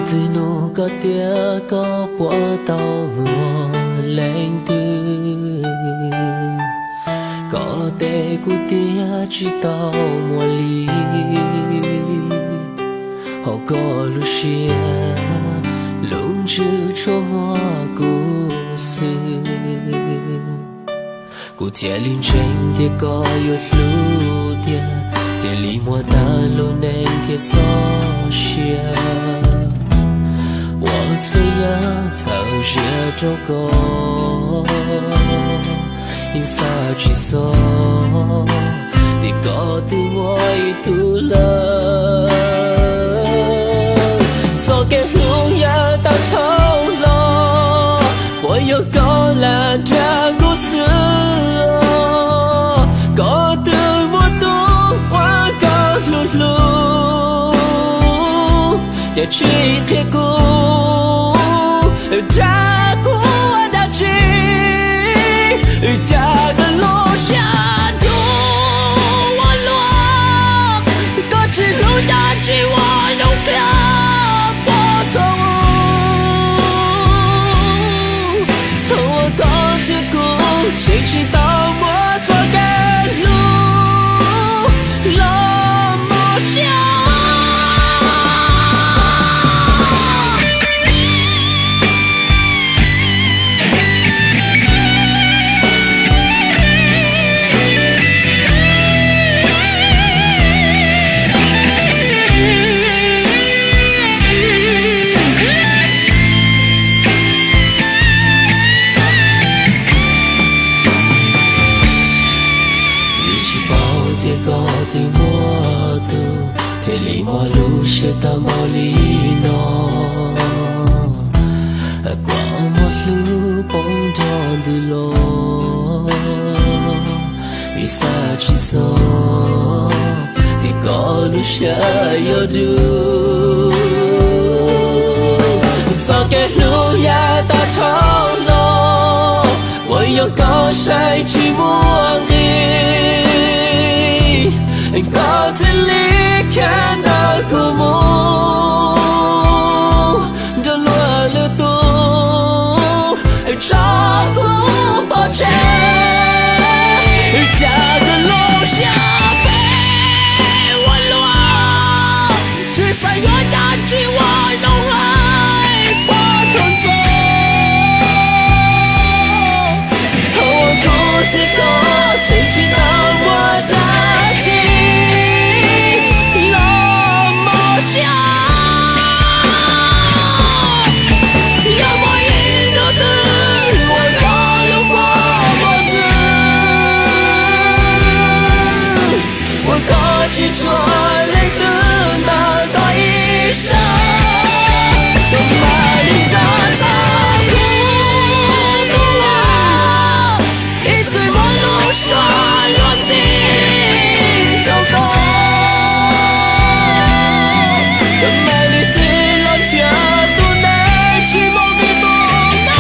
từ nụ có tia có bỏ tàu mùa lên từ có thể cụ tia chỉ tàu mùa ly họ có lúc xia lúc chưa cho mùa cụ sư cụ tia linh tranh tia có yêu lưu tia tia li mùa ta lâu nên tia gió xia 我虽然曾学着过，因啥去说，你搞得我一肚了，做给路呀到头了，我有够了的故事，搞得我都我搞路路，要去铁骨。 扎古我的情，扎个落下土我落，各自路的情我容掉不走，从我高铁谷清晰到我走的路，落寞下。 到毛里诺，光莫路蹦着的路，为啥去走？的高路下有路，走给路呀到头了，我有高山去摸你，高铁里看到枯木。 照顾抱歉，家的楼下被我乱，只算有家具我容爱不同走，从我骨子口清晰到我的心，落寞下。 记错泪的那道衣裳，都把你扎在骨头啊！一醉陌路说落尽走过，更美丽的老家都难去梦里懂啊！